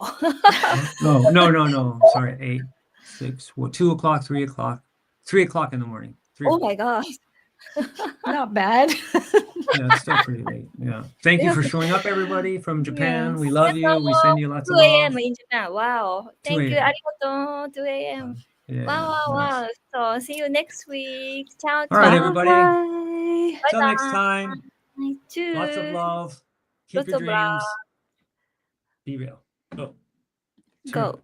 No. Sorry. 8, 6, 2 o'clock, 3 o'clock. 3 o'clock in the morning. Oh my gosh. Not bad. Yeah, it's still pretty late. Yeah. Thank you for showing up, everybody from Japan. We love you. We send you lots of 2 love. a.m. in Japan. Wow. Thank you. Arigato. 2 a.m. Yeah, Wow. So see you next week. Ciao. All right, everybody. Bye. Till next time. Lots of love. Keep Lots your of love. dreams. Be real. Go. Go.